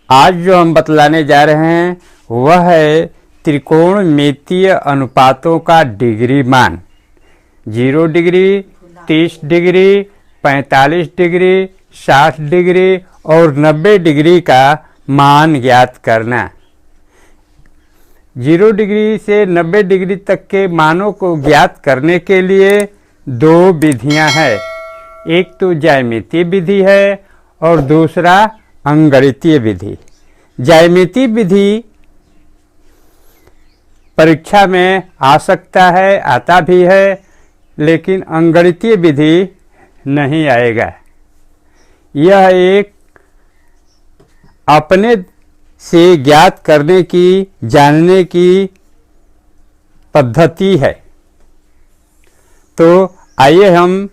आज जो हम बतलाने जा रहे हैं वह है त्रिकोणमितीय अनुपातों का डिग्री मान। 0 डिग्री, 30 डिग्री, 45 डिग्री, 60 डिग्री और 90 डिग्री का मान ज्ञात करना। 0 डिग्री से 90 डिग्री तक के मानों को ज्ञात करने के लिए दो विधियां हैं। एक तो ज्यामितीय विधि है और दूसरा अंगगणितीय विधि। ज्यामितीय विधि परीक्षा में आ सकता है, आता भी है, लेकिन अंगगणितीय विधि नहीं आएगा। यह एक अपने से ज्ञात करने की, जानने की पद्धति है। तो आइए हम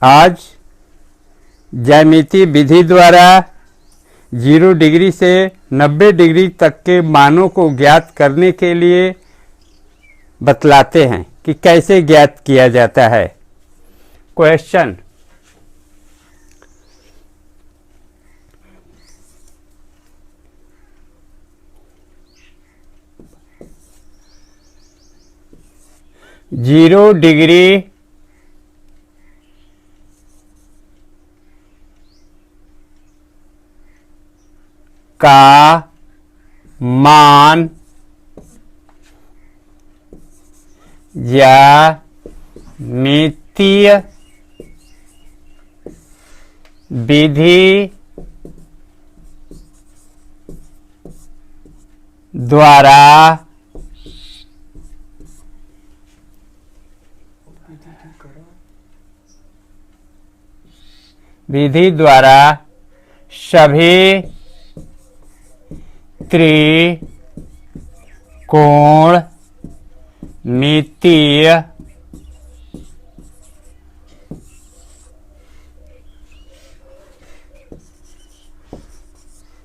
आज ज्यामितीय विधि द्वारा 0 डिग्री से 90 डिग्री तक के मानों को ज्ञात करने के लिए बतलाते हैं कि कैसे ज्ञात किया जाता है। क्वेश्चन: 0 डिग्री का मान ज्यामितीय विधि द्वारा सभी त्रिकोणमितीय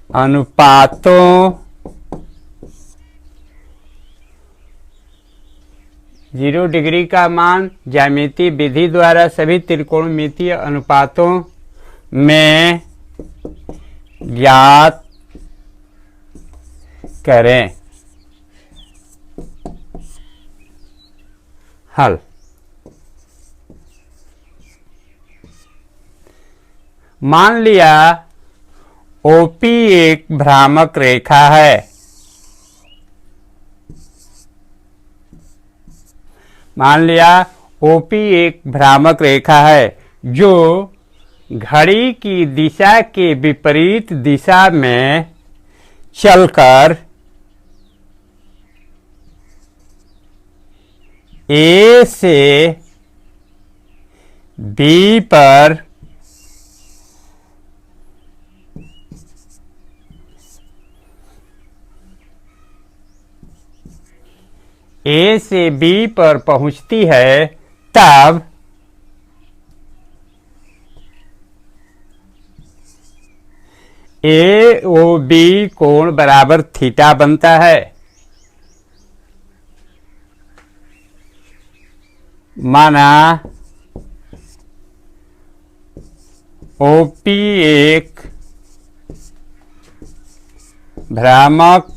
अनुपातों 0 डिग्री का मान ज्यामितीय विधि द्वारा सभी त्रिकोणमितीय अनुपातों में ज्ञात करें। हल: मान लिया OP एक भ्रामक रेखा है। मान लिया OP एक भ्रामक रेखा है जो घड़ी की दिशा के विपरीत दिशा में चलकर A से B पर पहुंचती है, तब AOB कोण बराबर थीटा बनता है। माना OP एक भ्रामक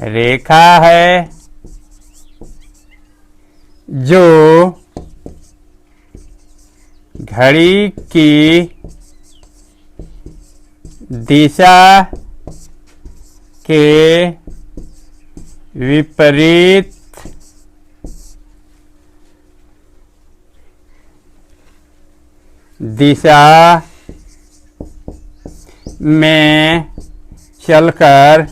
रेखा है जो घड़ी की दिशा के विपरीत दिशा में चलकर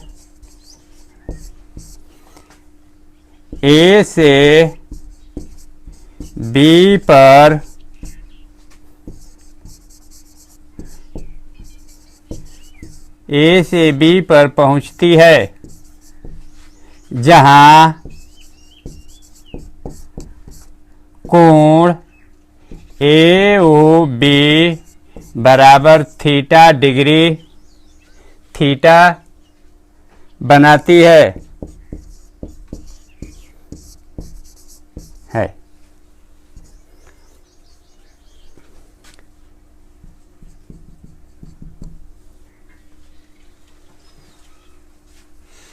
A से B पर पहुंचती है, जहां कोण AOB बराबर थीटा बनाती है।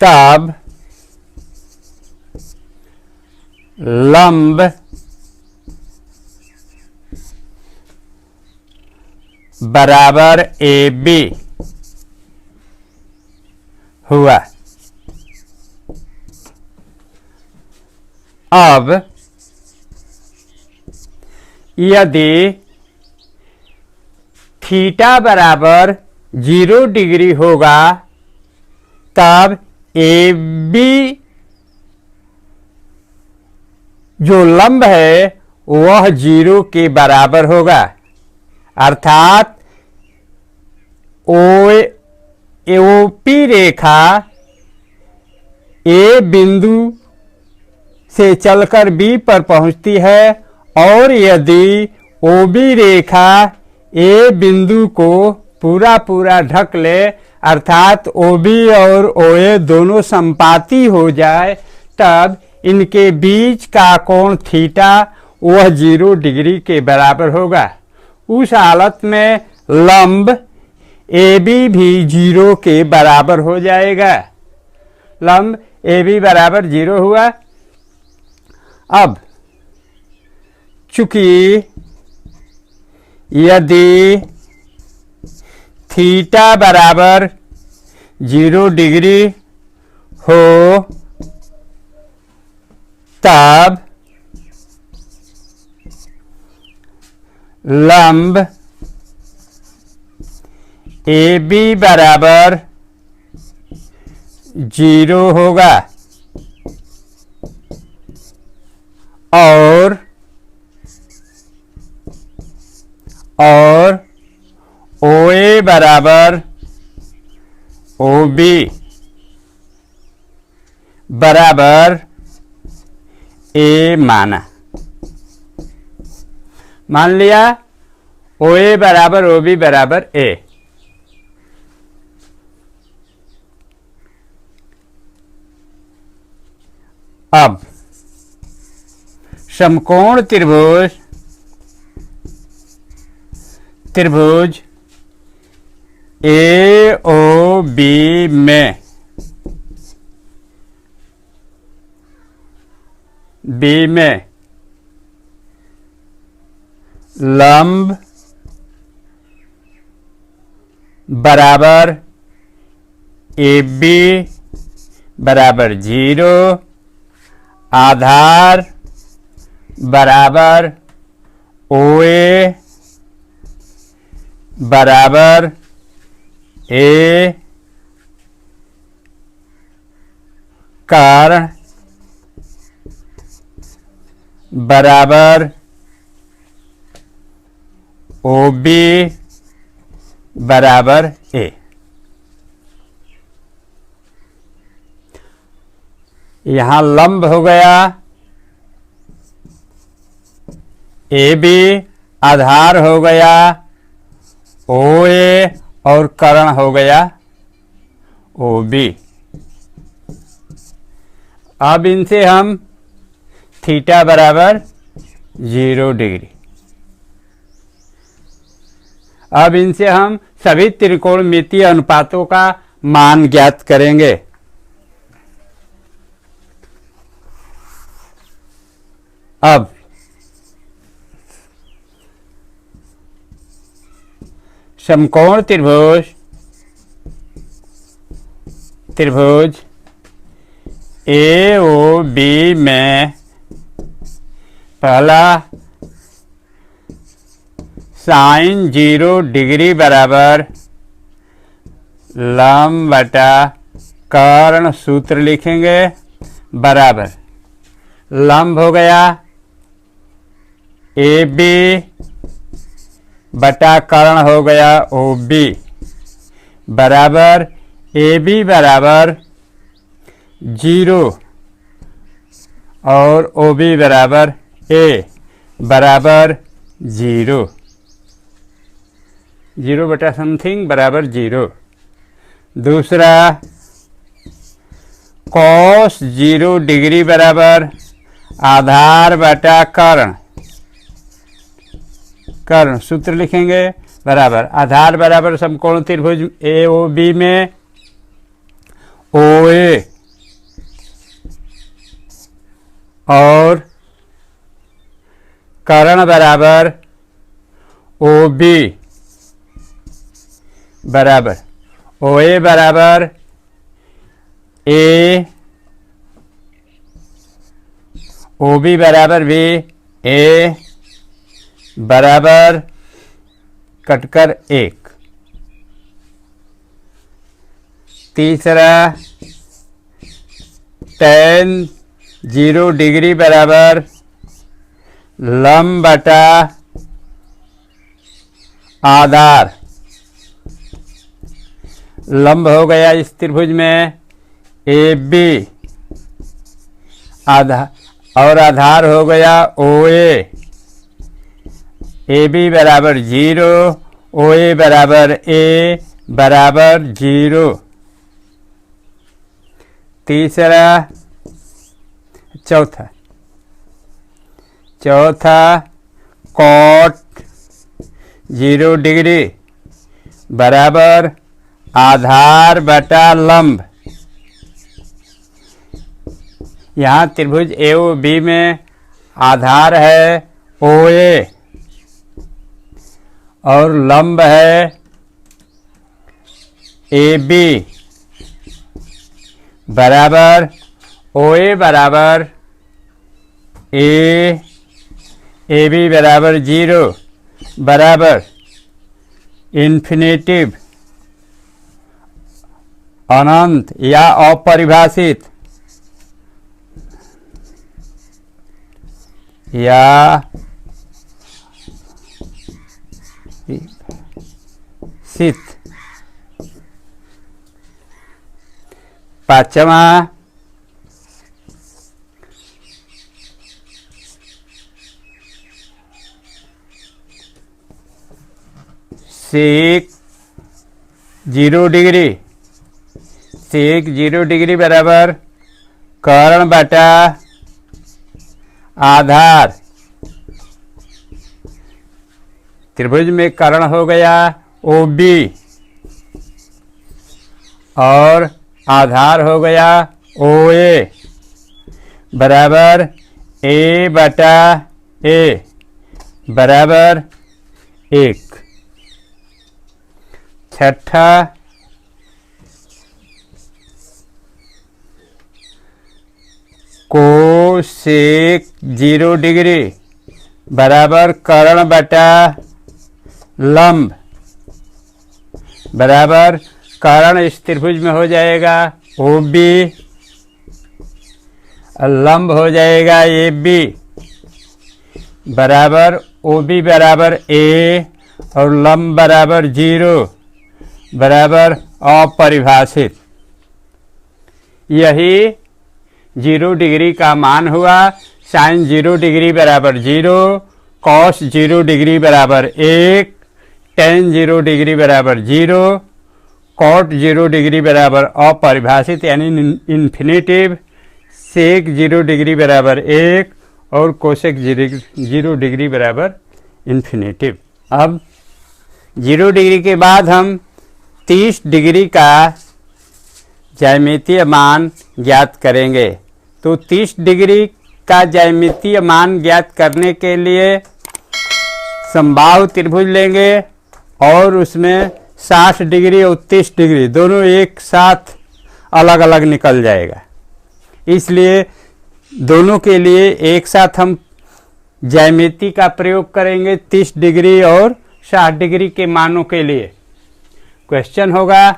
तब लंब बराबर ए बी हुआ। अब यदि थीटा बराबर 0 डिग्री होगा तब ए बी जो लंब है वह 0 के बराबर होगा, अर्थात ओपी रेखा ए बिंदु से चलकर बी पर पहुंचती है और यदि ओबी रेखा ए बिंदु को पूरा ढक ले, अर्थात ओबी और ओए दोनों संपाती हो जाए, तब इनके बीच का कोण थीटा वह 0 डिग्री के बराबर होगा। उस हालत में लंब ए बी भी 0 के बराबर हो जाएगा। लंब ए बी बराबर 0 हुआ। अब चूंकि यदि थीटा बराबर 0 डिग्री हो तब लंब ए बी बराबर 0 होगा और ओ ए बराबर ओ बी बराबर ए मान लिया। ओ ए बराबर ओ बी बराबर ए। अब समकोण त्रिभुज ए ओ बी में लंब बराबर ए बी बराबर 0, आधार बराबर ओ ए बराबर ए, कारण बराबर ओ बी बराबर ए। यहां लंब हो गया ए बी, आधार हो गया ओ ए और कर्ण हो गया ओ बी। अब इनसे हम थीटा बराबर 0 डिग्री, अब इनसे हम सभी त्रिकोणमितीय अनुपातों का मान ज्ञात करेंगे। अब समकोण त्रिभुज ए ओ बी में पहला साइन 0 डिग्री बराबर लंब बटा कर्ण, सूत्र लिखेंगे बराबर लंब हो गया ए बी बटा कर्ण हो गया ओ बी बराबर ए बी बराबर 0 और ओ बी बराबर ए बराबर 0 बटा समथिंग बराबर 0। दूसरा कॉस 0 डिग्री बराबर आधार बटा कर्ण, सूत्र लिखेंगे बराबर आधार बराबर समकोण त्रिभुज ए ओ बी में ओ ए और कर्ण बराबर ओ बी बराबर ओ ए बराबर ए, ओ बी बराबर बी, ए बराबर कटकर 1। तीसरा tan 0 डिग्री बराबर लंब बटा आधार। लंब हो गया इस त्रिभुज में ए बी, और आधार हो गया ओ ए बी बराबर 0, ओ ए बराबर ए बराबर 0। तीसरा चौथा कॉट 0 डिग्री बराबर आधार बटा लंब। यहाँ त्रिभुज ए ओ बी में आधार है ओ ए और लंब है ए बी बराबर ओ ए बराबर ए बी बराबर 0 बराबर इन्फिनेटिव अनंत या अपरिभाषित या सित। पांचवा सेक 0 डिग्री, सेक 0 डिग्री बराबर कर्ण बटा आधार। त्रिभुज में कर्ण हो गया ओ बी और आधार हो गया ओ ए बराबर ए बटा ए बराबर 1। छठा कोसेक 0 डिग्री बराबर कर्ण बटा लंब बराबर कर्ण इस त्रिभुज में हो जाएगा ओ बी, लंब हो जाएगा ए बी बराबर ओ बी बराबर ए और लंब बराबर 0 बराबर अपरिभाषित। यही 0 डिग्री का मान हुआ। साइन 0 डिग्री बराबर 0, कॉस 0 डिग्री बराबर 1, tan 0 डिग्री बराबर 0, कॉट 0 डिग्री बराबर अपरिभाषित यानी इन्फिनेटिव, सेक 0 डिग्री बराबर 1 और कोसेक 0 डिग्री बराबर इन्फिनेटिव। अब 0 डिग्री के बाद हम 30 डिग्री का ज्यामितीय मान ज्ञात करेंगे। तो 30 डिग्री का ज्यामितीय मान ज्ञात करने के लिए समबाहु त्रिभुज लेंगे और उसमें 60 डिग्री और 30 डिग्री दोनों एक साथ अलग अलग निकल जाएगा। इसलिए दोनों के लिए एक साथ हम ज्यामिति का प्रयोग करेंगे 30 डिग्री और 60 डिग्री के मानों के लिए। क्वेश्चन होगा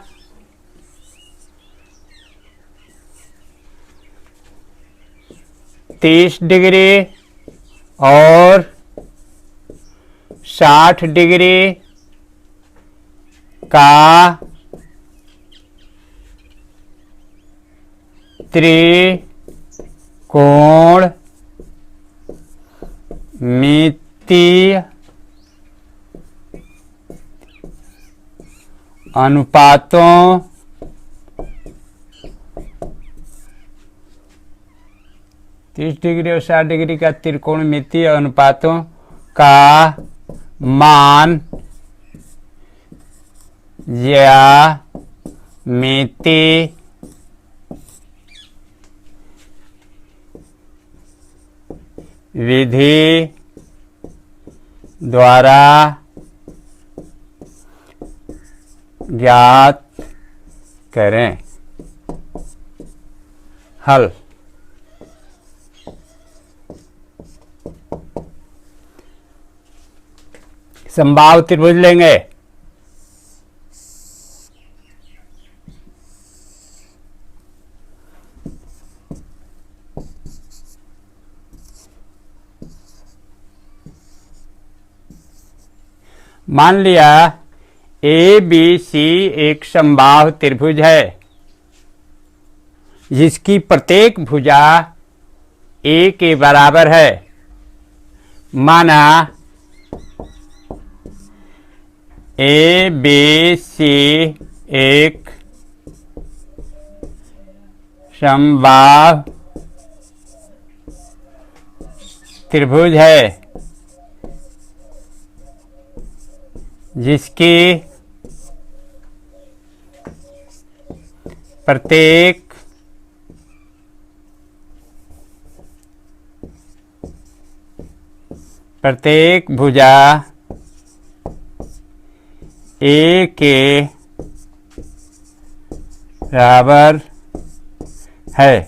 30 डिग्री और 60 डिग्री का त्रिकोण मितीय अनुपातों तीस डिग्री और 60 डिग्री का त्रिकोणमितीय अनुपातों का मान ज्यामिति विधि द्वारा ज्ञात करें। हल। समबाहु त्रिभुज लेंगे। मान लिया ए बी सी एक समबाहु त्रिभुज है जिसकी प्रत्येक भुजा ए के बराबर है। माना ए बी सी एक समबाहु त्रिभुज है जिसकी प्रत्येक भुजा ए के बराबर है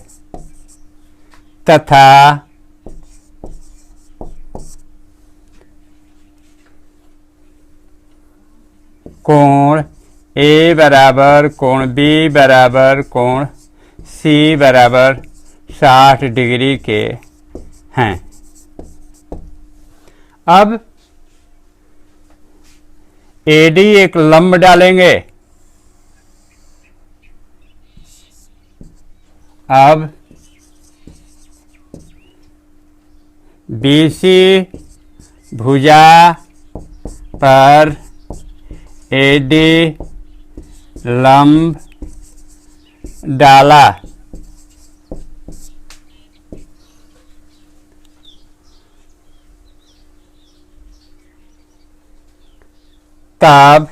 तथा कोण ए बराबर कोण बी बराबर कोण सी बराबर 60 डिग्री के हैं। अब एडी एक लंब डालेंगे। अब बीसी भुजा पर एडी लंब डाला। तब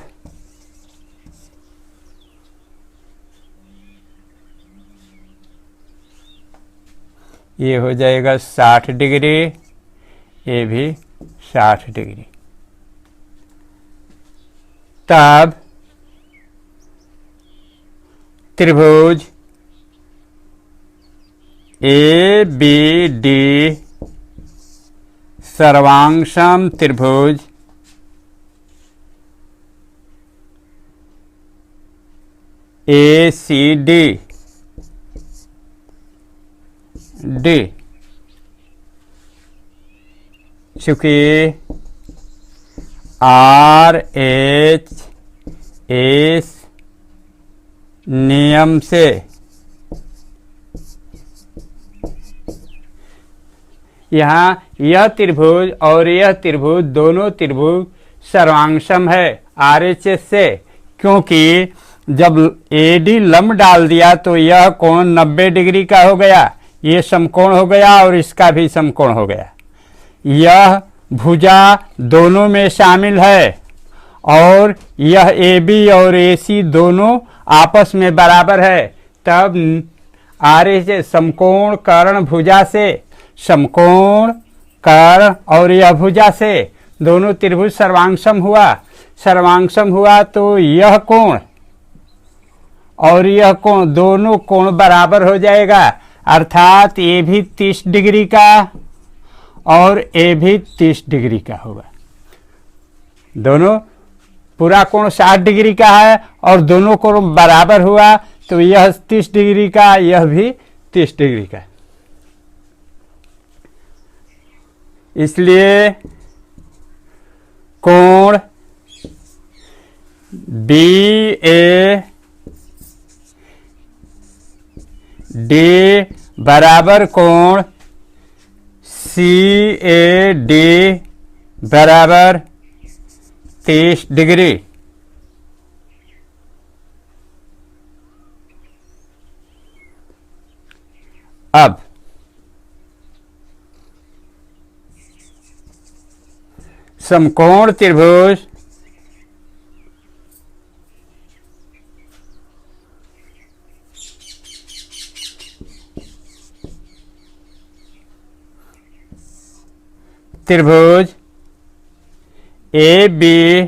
ये हो जाएगा 60 डिग्री, ये भी 60 डिग्री। तब त्रिभुज ए बी डी सर्वांगसम त्रिभुज ए सी डी चूंकि आर एच एस नियम से यहाँ यह त्रिभुज और यह त्रिभुज दोनों त्रिभुज सर्वांगसम है आर एच एस से, क्योंकि जब एडी लंब डाल दिया तो यह कोण 90 डिग्री का हो गया, ये समकोण हो गया और इसका भी समकोण हो गया। यह भुजा दोनों में शामिल है और यह ए बी और ए सी दोनों आपस में बराबर है। तब आर एच समकोण कर्ण भुजा से समकोण कर्ण और यह भुजा से दोनों त्रिभुज सर्वांगसम हुआ। सर्वांगसम हुआ तो यह कोण और यह कोण दोनों कोण बराबर हो जाएगा, अर्थात ये भी 30 डिग्री का और ये भी 30 डिग्री का होगा। दोनों पूरा कोण 60 डिग्री का है और दोनों कोण बराबर हुआ तो यह 30 डिग्री का, यह भी 30 डिग्री का। इसलिए कोण बी ए डी बराबर कोण सी ए डी बराबर 30 डिग्री। अब समकोण त्रिभुज त्रिभुज ए बी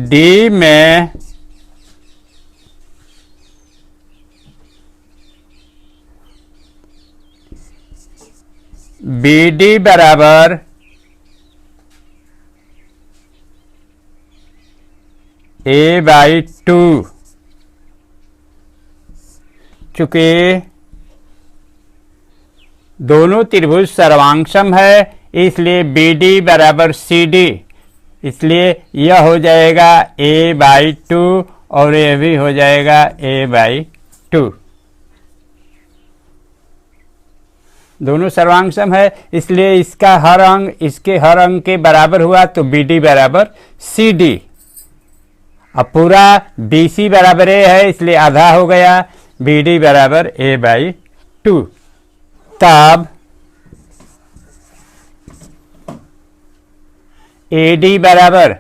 डी में बी डी बराबर a/2, चूंकि दोनों त्रिभुज सर्वांगसम है इसलिए बी डी बराबर सी डी, इसलिए यह हो जाएगा a/2 और यह भी हो जाएगा a/2। दोनों सर्वांगसम है इसलिए इसका हर अंग इसके हर अंग के बराबर हुआ तो बी डी बराबर सी डी। अब पूरा बी सी बराबर ए है इसलिए आधा हो गया, बी डी बराबर a/2। तब ए डी बराबर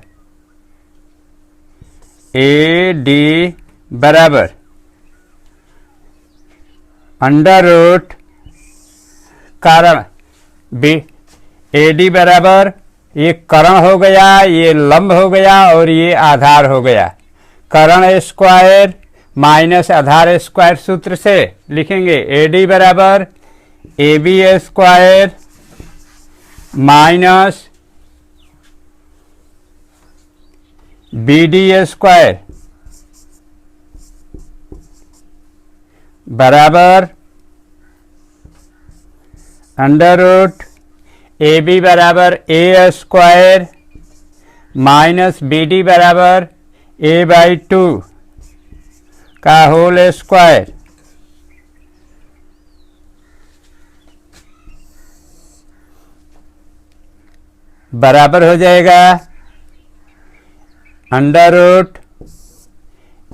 अंडर रूट कारण ए डी बराबर ये कर्ण हो गया, ये लंब हो गया और ये आधार हो गया। कर्ण स्क्वायर माइनस आधार स्क्वायर सूत्र से लिखेंगे ए डी बराबर A B square minus B D square बराबर अंडर रूट ए बी बराबर A square minus B D बराबर a/2 का होल स्क्वायर बराबर हो जाएगा under root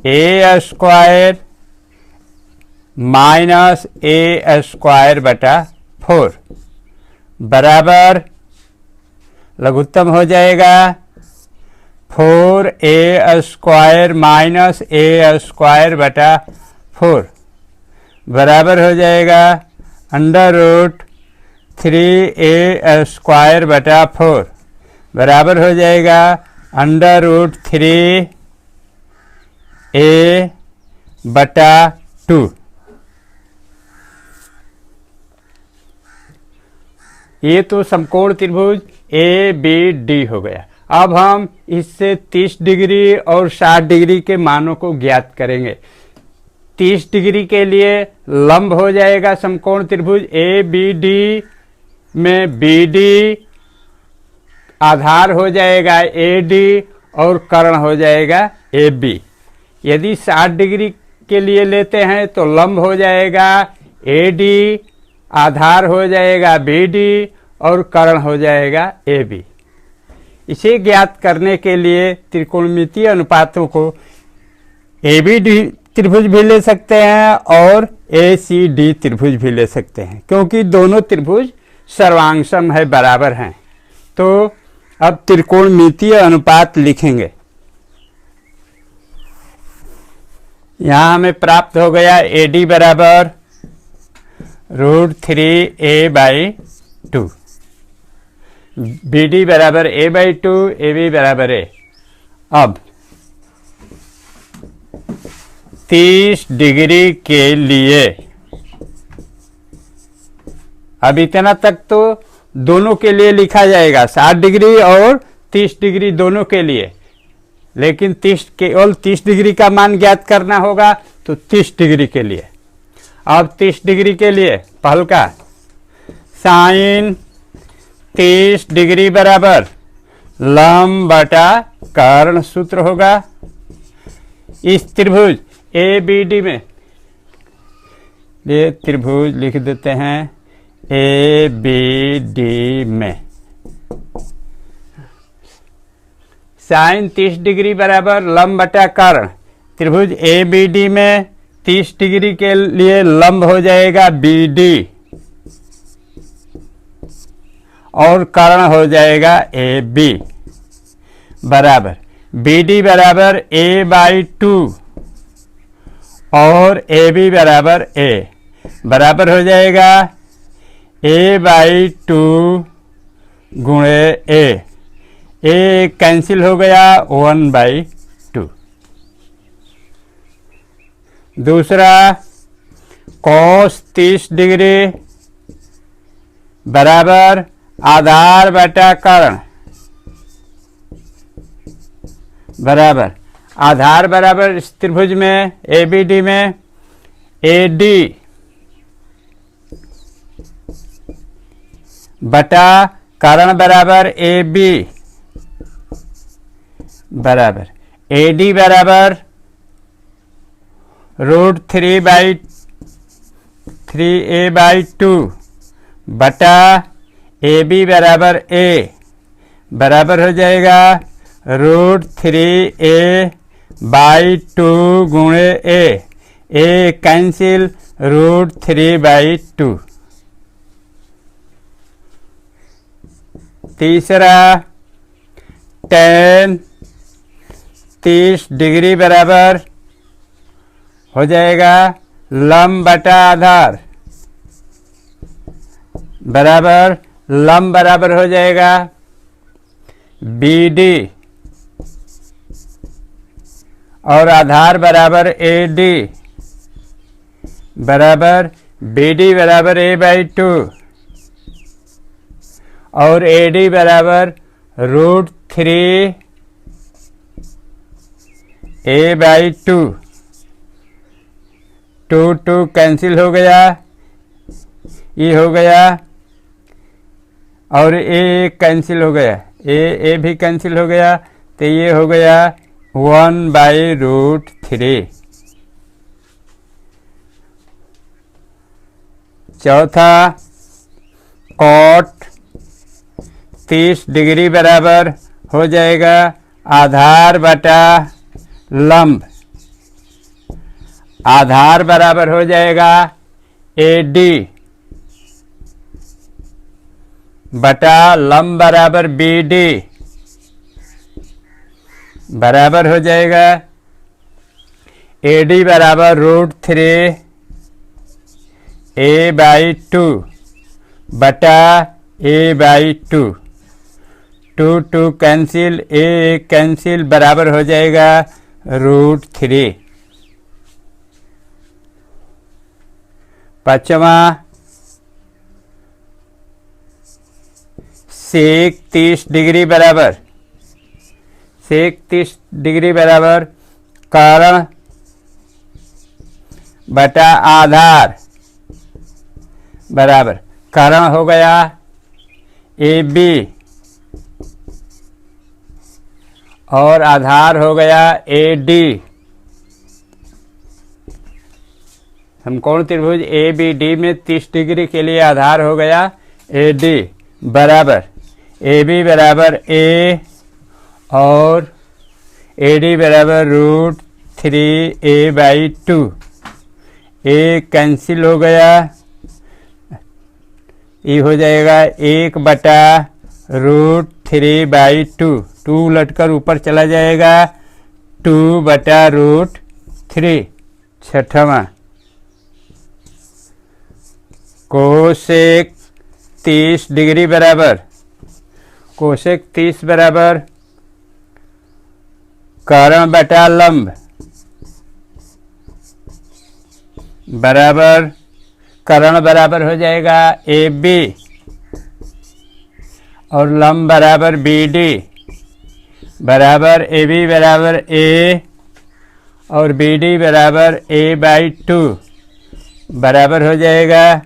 A square minus A square बटा 4 बराबर लघुत्तम हो जाएगा 4a square minus A square बटा 4 बराबर हो जाएगा अंडर रूट 3a स्क्वायर बटा 4 बराबर हो जाएगा अंडर रूट 3a बटा 2। ये तो समकोण त्रिभुज ए बी डी हो गया। अब हम इससे 30 डिग्री और 60 डिग्री के मानों को ज्ञात करेंगे। 30 डिग्री के लिए लंब हो जाएगा समकोण त्रिभुज ए बी डी में बी डी आधार हो जाएगा ए डी और कर्ण हो जाएगा ए बी। यदि 60 डिग्री के लिए लेते हैं तो लंब हो जाएगा ए डी, आधार हो जाएगा बी डी और कर्ण हो जाएगा ए बी। इसे ज्ञात करने के लिए त्रिकोणमितीय अनुपातों को ए बी डी त्रिभुज भी ले सकते हैं और ए सी डी त्रिभुज भी ले सकते हैं, क्योंकि दोनों त्रिभुज सर्वांगसम है, बराबर हैं। तो अब त्रिकोणमितीय अनुपात लिखेंगे। यहां हमें प्राप्त हो गया ए डी बराबर √3a/2, बी डी बराबर a/2, ए बी बराबर a। अब 30 डिग्री के लिए, अब इतना तक तो दोनों के लिए लिखा जाएगा, 60 डिग्री और 30 डिग्री दोनों के लिए, लेकिन केवल 30 डिग्री का मान ज्ञात करना होगा तो 30 डिग्री के लिए। अब 30 डिग्री के लिए पहल का साइन 30 डिग्री बराबर लंब बटा कर्ण सूत्र होगा। इस त्रिभुज ए बी डी में ये त्रिभुज लिख देते हैं ए बी डी में साइन 30 डिग्री बराबर लंब बटा कर्ण। त्रिभुज ए बी डी में 30 डिग्री के लिए लंब हो जाएगा बी डी और कर्ण हो जाएगा ए बी बराबर बी डी बराबर a/2 और ए बी बराबर a बराबर हो जाएगा a/2 गुणे ए कैंसिल हो गया 1/2। दूसरा cos 30 डिग्री बराबर आधार बटा कर्ण बराबर आधार बराबर इस त्रिभुज में ABD में AD बटा कर्ण बराबर AB बराबर AD बराबर √3/2 बटा AB बराबर A बराबर हो जाएगा √3a/2 गुणे ए कैंसिल √3/2। तीसरा tan 30 डिग्री बराबर हो जाएगा लंब बटा आधार बराबर लंब बराबर हो जाएगा BD और आधार बराबर AD बराबर BD बराबर a/2 और AD बराबर √3a/2। 2 कैंसिल हो गया, ये हो गया और ए कैंसिल हो गया, ए भी कैंसिल हो गया, तो ये हो गया 1/√3। चौथा cot 30 डिग्री बराबर हो जाएगा आधार बटा लंब, आधार बराबर हो जाएगा AD बटा लंब बराबर BD बराबर हो जाएगा AD बराबर √3a/2 बटा a/2। 2 कैंसिल, ए कैंसिल बराबर हो जाएगा √3। पांचवा sec 30 डिग्री बराबर कर्ण बटा आधार बराबर कर्ण हो गया AB और आधार हो गया AD। समकोण त्रिभुज ABD में 30 डिग्री के लिए आधार हो गया AD बराबर AB बराबर A और AD बराबर √3a/2। A कैंसिल हो गया, ये हो जाएगा 1/√3/2। 2 लटकर ऊपर चला जाएगा 2/√3। छठवां कोसेक 30 डिग्री बराबर कर्ण बटा लंब बराबर कर्ण बराबर हो जाएगा AB और लंब बराबर BD बराबर AB बराबर A और BD बराबर a/2 बराबर हो जाएगा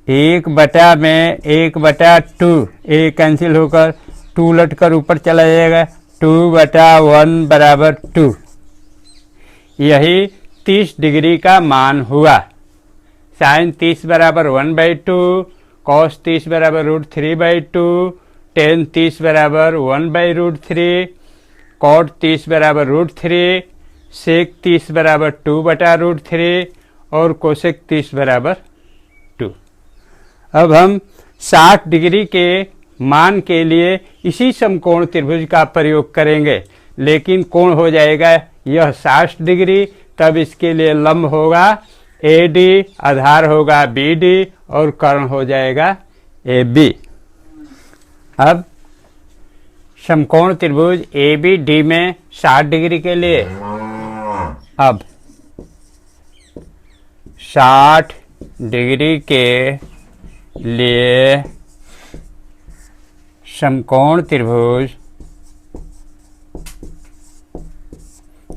1/2। A कैंसिल होकर 2 लटकर ऊपर चला जाएगा 2/1 बराबर 2। यही 30 डिग्री का मान हुआ। साइन 30 बराबर 1/2, कॉस 30 बराबर √3/2, टेन 30 बराबर 1/√3, कॉट 30 बराबर √3, सेक 30 बराबर 2/√3 और कोसेक 30 बराबर 2। अब हम 60 डिग्री के मान के लिए इसी समकोण त्रिभुज का प्रयोग करेंगे, लेकिन कोण हो जाएगा यह 60 डिग्री। तब इसके लिए लंब होगा ए डी, आधार होगा बी डी और कर्ण हो जाएगा ए बी। अब समकोण त्रिभुज ए बी डी में 60 डिग्री के लिए अब 60 डिग्री के लिए समकोण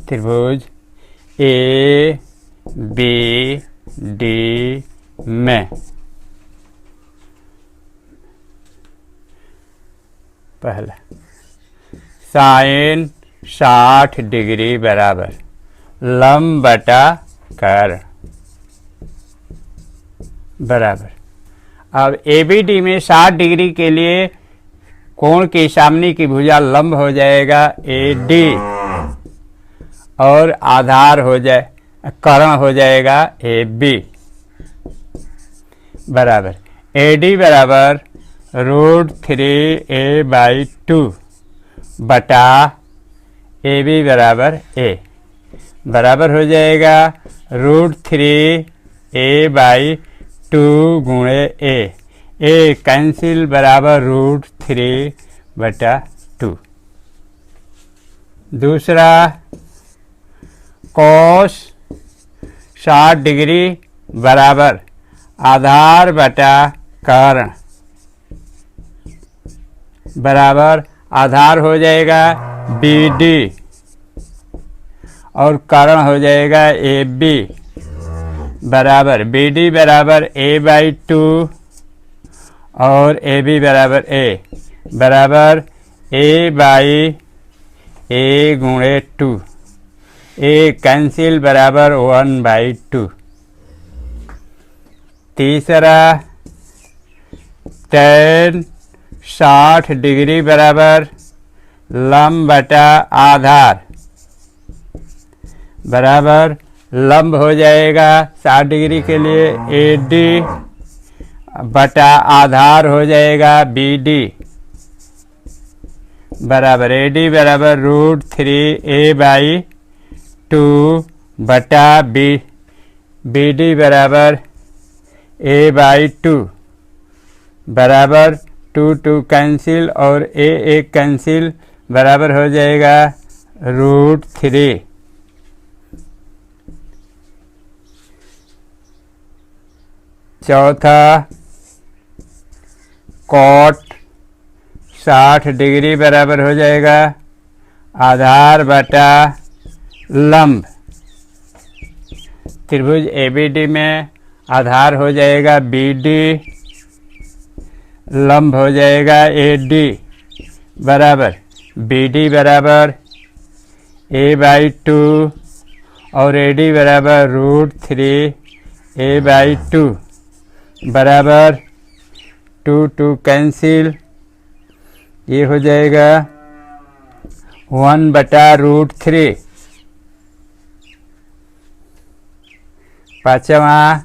त्रिभुज ए बी डी में पहला साइन 60 डिग्री बराबर लंब बटा कर्ण बराबर। अब ए बी डी में 60 डिग्री के लिए कोण की सामने की भुजा लंब हो जाएगा ए डी और आधार हो जाए कर्ण हो जाएगा ए बी बराबर ए डी बराबर √3a/2 बटा ए बी बराबर ए बराबर हो जाएगा √3a/2 गुणे ए कैंसिल बराबर √3/2। दूसरा cos 60 डिग्री बराबर आधार बटा कर्ण बराबर आधार हो जाएगा बी डी और कर्ण हो जाएगा ए बी बराबर बी डी बराबर a/2 और ए बी बराबर ए बराबर a/a गुणे 2 ए कैंसिल बराबर 1/2। तीसरा tan 60 डिग्री बराबर लंब बटा आधार बराबर लंब हो जाएगा 60 डिग्री के लिए ए डी बटा आधार हो जाएगा बी डी बराबर ए डी बराबर √3a/2 बटा बी डी बराबर a/2 बराबर 2 कैंसिल और ए कैंसिल बराबर हो जाएगा √3। चौथा cot 60 डिग्री बराबर हो जाएगा आधार बटा लंब त्रिभुज ए बी डी में आधार हो जाएगा बी डी लंब हो जाएगा ए डी बराबर बी डी बराबर a/2 और ए डी बराबर √3a/2 बराबर 2 कैंसिल ये हो जाएगा 1/√3। पांचवा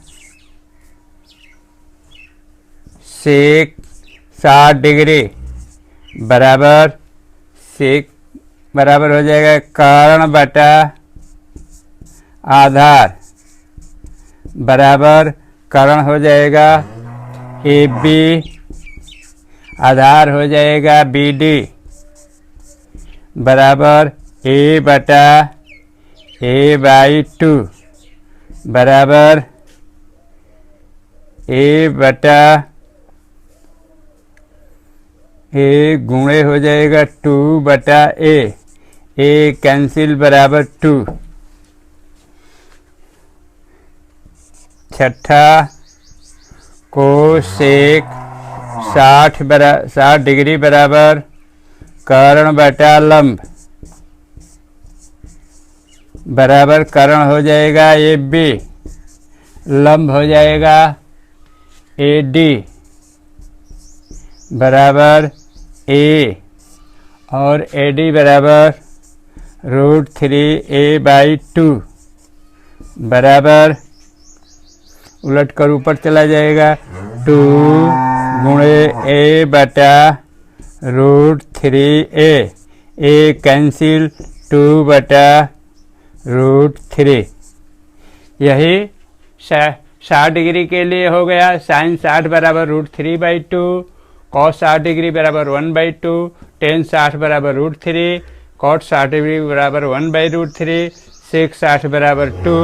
sec 60 डिग्री बराबर सेक बराबर हो जाएगा कर्ण बटा आधार बराबर कर्ण हो जाएगा ए बी आधार हो जाएगा बी डी बराबर a/2 बराबर a गुणे हो जाएगा 2/a ए कैंसिल बराबर 2। छठा कोसेक 60 डिग्री बराबर कर्ण बटा लंब बराबर कर्ण हो जाएगा ए बी लंब हो जाएगा ए डी बराबर ए और ए डी बराबर √3a/2 बराबर उलट कर ऊपर चला जाएगा 2 गुणे a बटा √3a ए कैंसिल 2/√3। यही 60 डिग्री के लिए हो गया साइन 60 बराबर √3/2, कॉस 60 डिग्री बराबर 1/2, टेन 60 बराबर √3, कॉट 60 डिग्री बराबर 1/√3, सेक 60 बराबर 2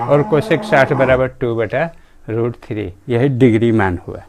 और कोसेक 60 बराबर 2/√3। यही डिग्री मान हुआ।